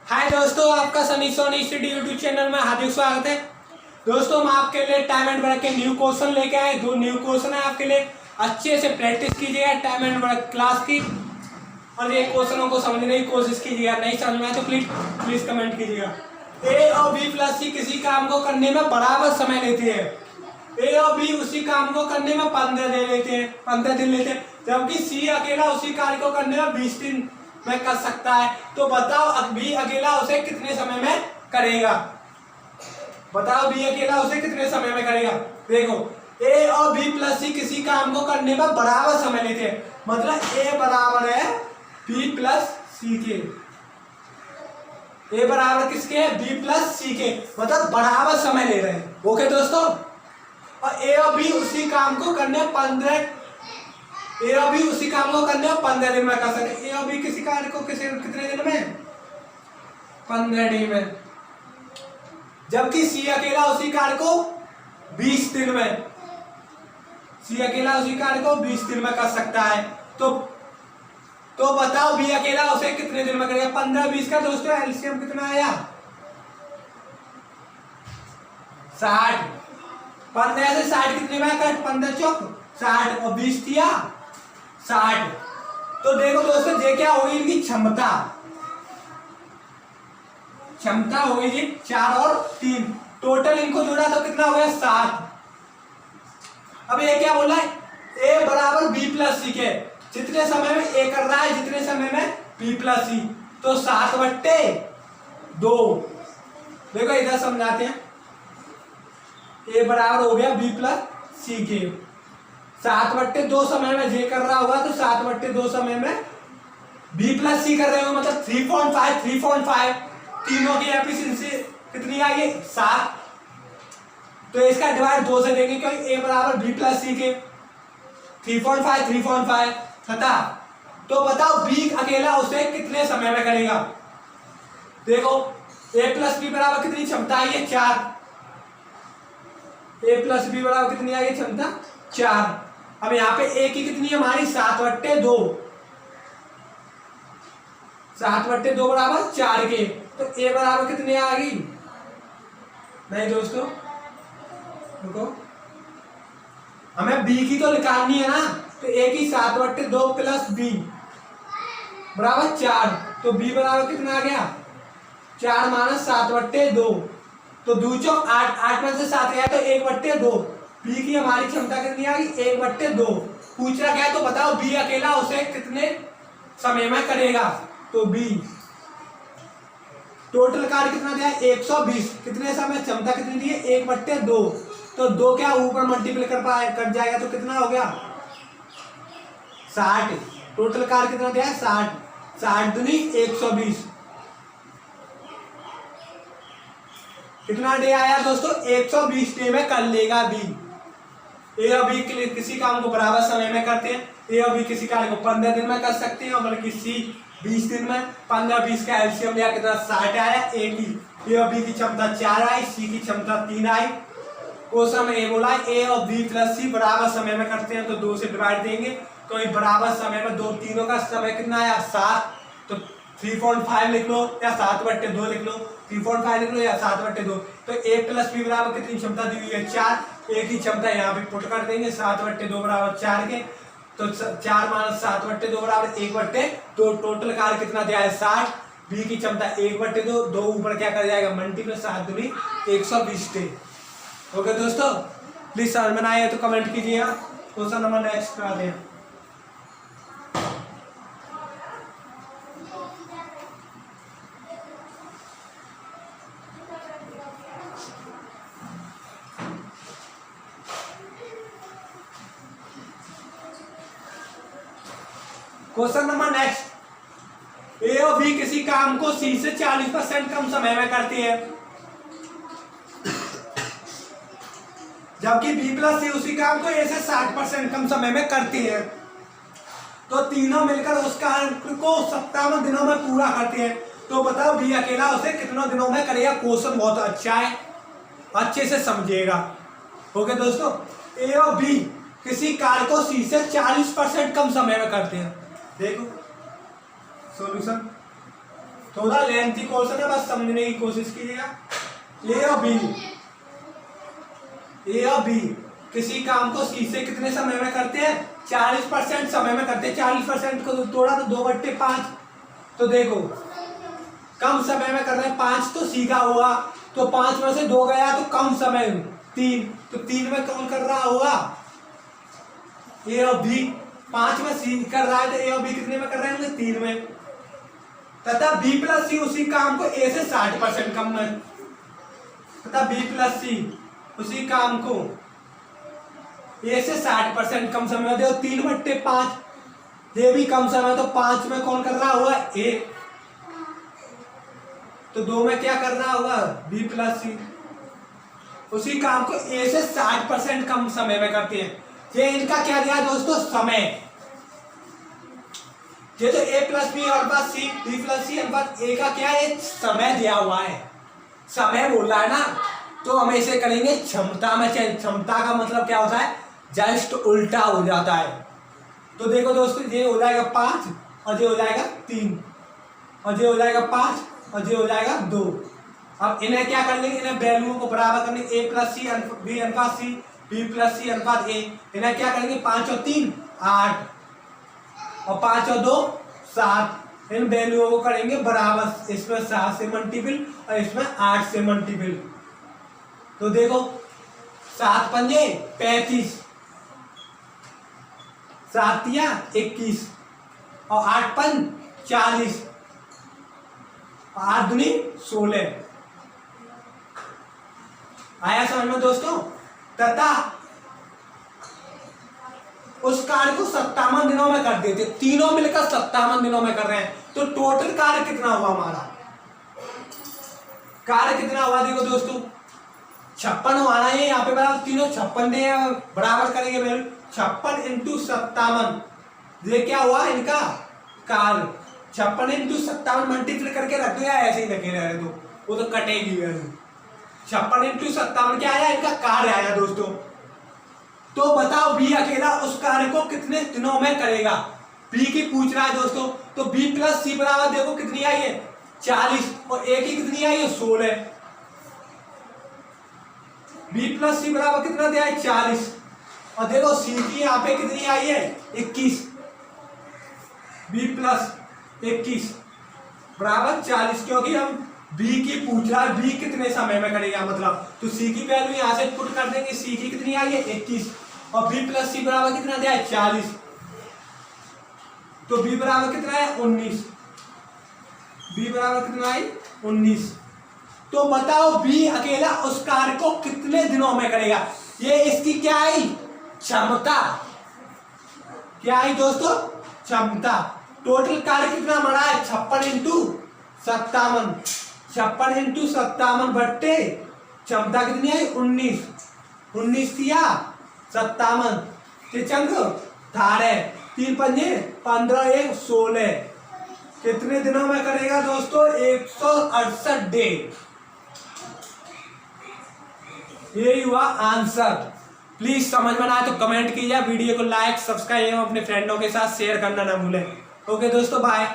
हाय दोस्तों, आपका Sunny Soni study YouTube channel में हार्दिक स्वागत है। दोस्तों, हम आपके लिए टाइम एंड वर्क के न्यू क्वेश्चन लेके आए। दो न्यू क्वेश्चन है आपके लिए, अच्छे से प्रैक्टिस कीजिएगा टाइम एंड वर्क क्लास की, और ये क्वेश्चनों को समझने की कोशिश कीजिएगा। नहीं समझ में आए तो प्लीज कमेंट कीजिएगा। ए और बी प्लस सी किसी काम को करने में बराबर समय लेते हैं। ए और बी उसी काम को करने में 15 दिन लेते हैं, जबकि सी अकेला उसी कार्य को करने में 20 दिन में कर सकता है। तो बताओ बी अकेला उसे कितने समय में करेगा। बताओ बी अकेला उसे कितने समय में करेगा। देखो, ए और बी प्लस सी किसी काम को करने में बराबर समय लेते हैं, मतलब ए बराबर है बी प्लस सी के। ए बराबर किसके है? बी प्लस सी के, मतलब बराबर समय ले रहे हैं। ओके दोस्तों, और ए और बी उसी काम को करने 15 दिन में कर सकते। ए और बी किसी कार्य को कितने दिन में? 15 दिन में। जबकि सी अकेला उसी कार्य को 20 दिन में कर सकता है। तो बताओ बी अकेला उसे कितने दिन में करेगा। 15-20 का दोस्तों एलसीएम कितना आया? 60। 15 से 60 कितने में? 15 चौक 60 और 20 दिया 60। तो देखो दोस्तों, ये क्या होगी? इनकी क्षमता हो गई जी 4 और 3, टोटल इनको जोड़ा तो कितना हो गया? 7। अब ये क्या बोला है? ए बराबर बी प्लस सी के, जितने समय में ए कर रहा है जितने समय में बी प्लस सी, तो 7/2। देखो इधर समझाते हैं। ए बराबर हो गया बी प्लस सी के, 7/2 समय में जे कर रहा होगा, तो 7/2 समय में बी प्लस सी कर रहे हो, मतलब 3.5 तीनों की एफिशिएंसी कितनी आई है? 7। तो इसका डिवाइड 2 से देंगे, क्योंकि ए बराबर बी प्लस सी के 3.5 तथा। तो बताओ बी अकेला उसे कितने समय में करेगा। देखो, ए प्लस बी बराबर कितनी क्षमता आई है? 4। ए प्लस बी बराबर कितनी आई है क्षमता? 4। अब यहाँ पे ए की कितनी है हमारी? 7/2। 7/2 बराबर 4 के, तो ए बराबर कितनी आ गई? नहीं दोस्तों रुको, हमें बी की तो निकालनी है ना। तो ए की 7/2 प्लस बी बराबर 4, तो बी बराबर कितना आ गया? 4 माइनस 7/2, तो 2 चौक 8, 8 में से 7 गया तो 1/2। बी की हमारी क्षमता कितनी आ गई? 1/2। पूछना क्या है? तो बताओ बी अकेला उसे कितने समय में करेगा। तो बी टोटल कार्य कितना दिया है? 120। कितने समय? क्षमता कितनी दी है? 1/2। तो 2 क्या ऊपर मल्टीप्लाई कर जाएगा, तो कितना हो गया? 60। टोटल कार्य कितना दिया है? 60। 60 दूनी 120। कितना डे आया दोस्तों? 120 डे में कर लेगा बी। ए और बी किसी काम को बराबर समय में करते हैं। ए और बी किसी कार्य को 15 दिन में कर सकते हैं, बल्कि सी 20 दिन में। 15-20 का एलसीएम लिया, कितना? 60 आया। ए और बी की क्षमता 4 आई, सी की क्षमता 3 आई। क्वेश्चन में ए बोला ए और बी प्लस सी बराबर समय में करते हैं, तो 2 से डिवाइड देंगे, तो ये बराबर समय में तीनों का समय कितना आया? 7। तो 3.5 लिख लो या 7/2 लिख लो, 3.5 लिख लो या 7/2। तो ए प्लस बी बराबर कितनी क्षमता दी हुई है? 4। ए की क्षमता यहाँ पे पुट कर देंगे, 7/2 बराबर 4 के, तो 4 माइनस 7/2 बराबर 1/2। टोटल कार्य कितना दिया है? 60। बी की क्षमता 1/2, 2 ऊपर क्या कर जाएगा? मल्टीप्लाई, 7 दूनी 120 डे। ओके दोस्तों, प्लीज समझ में आए तो कमेंट कीजिएगा। क्वेश्चन नंबर नेक्स्ट कराते हैं। क्वेश्चन नंबर नेक्स्ट, ए और बी किसी काम को सी से 40% कम समय में करती है, जबकि बी प्लस सी उसी काम को ए से 60% कम समय में करती है। तो तीनों मिलकर उस कार्य को 57 दिनों में पूरा करते हैं। तो बताओ बी अकेला उसे कितनों दिनों में करेगा। क्वेश्चन बहुत अच्छा है, अच्छे से समझिएगा। ओके दोस्तों, ए और बी किसी कार्य को सी से 40% कम समय में करते हैं। देखो सॉल्यूशन, थोड़ा लेंथी क्वेश्चन है, बस समझने की कोशिश कीजिएगा। ए और बी किसी काम को सी से कितने समय में करते हैं? 40% समय में करते हैं। 40% को तोड़ा तो 2/5। तो देखो कम समय में कर रहे हैं, 5 तो सी का होगा, तो 5 में से 2 गया तो कम समय 3, तो 3 में कौन कर रहा होगा? ए और बी। 5 में सी कर रहा है तो ए और बी कितने में कर रहे होंगे? 3 में। तथा बी प्लस सी उसी काम को ए से 60% कम में, तथा बी प्लस सी उसी काम को ए से 60% कम समय में। देखो 3/5, ये भी कम समय, तो 5 में कौन कर रहा होगा? ए। तो 2 में क्या कर रहा होगा? बी प्लस सी। उसी काम को ए से 60% कम समय में करते हैं। ये इनका क्या दिया दोस्तों? समय। ये तो ए प्लस बी अनुपात सी, बी प्लस सी अनुपात ए का क्या है? समय दिया हुआ है, समय बोल रहा है ना, तो हम इसे करेंगे क्षमता में चेंज। क्षमता का मतलब क्या होता है? जस्ट उल्टा हो जाता है। तो देखो दोस्तों, ये हो जाएगा 5 और ये हो जाएगा 3 और ये हो जाएगा 5 और ये हो जाएगा 2। अब इन्हें क्या कर लेंगे? इन्हें वैल्यूओं को बराबर करने, ए प्लस सी बी अनुपात सी, बी प्लस सी अनुपात ए। इन्हें क्या करेंगे? 5 और 3 8 और 5 और 2 7। इन वैल्यूओं को करेंगे बराबर, इसमें 7 से मल्टीपल और इसमें 8 से मल्टीपल। तो देखो 7 पंजे 35, 7 तिया 21 और 8 पंज 40 और 8 दूनी 16। आया समझ में दोस्तों? तथा उस कार्य को 57 दिनों में कर देते, तीनों मिलकर 57 दिनों में कर रहे हैं, तो टोटल कार्य कितना हुआ? हमारा कार्य कितना हुआ? देखो दोस्तों 56 हुआ ना, ये यहाँ पे बराबर तीनों 56 दे बराबर करेंगे। 56 × 57, ये क्या हुआ इनका कार्य? 56 × 57 मल्टीप्लाई करके रख दो या ऐसे ही लगे रहे तो वो तो कटेगी वैल्यू। 56 × 57 क्या आया? इनका कार्य आया दोस्तों। तो बताओ बी अकेला उस कार्य को कितने दिनों में करेगा? बी की पूछ रहा है दोस्तों। तो बी प्लस सी बराबर देखो कितनी आई है? 40 और ए की कितनी आई है? 16। बी प्लस सी बराबर कितना दिया है? 40 और देखो सी की यहाँ पे कितनी आई है? 21। बी प्लस 21 बराबर 40, क्योंकि हम बी की पूछ रहा है, बी कितने समय में करेगा मतलब। तो सी की वैल्यू यहाँ से पुट कर देंगे। सी की कितनी आई है? 21 और बी प्लस सी बराबर कितना दिया है? 40। तो बी बराबर कितना है? 19। बी बराबर कितना है? 19। तो बताओ बी अकेला उस कार्य को कितने दिनों में करेगा? ये इसकी क्या आई? क्षमता। क्या आई दोस्तों? क्षमता। टोटल कार्य कितना बना है? 56 × 57। 56 × 57 बट्टे क्षमता कितनी आई? 19। 19 दिया 57 चंग धारे 3 पंजे 15 1 16। कितने दिनों में करेगा दोस्तों? 168 डे। ये हुआ आंसर। प्लीज समझ में ना आए तो कमेंट कीजिए, वीडियो को लाइक सब्सक्राइब एवं अपने फ्रेंडों के साथ शेयर करना ना भूलें। ओके दोस्तों, बाय।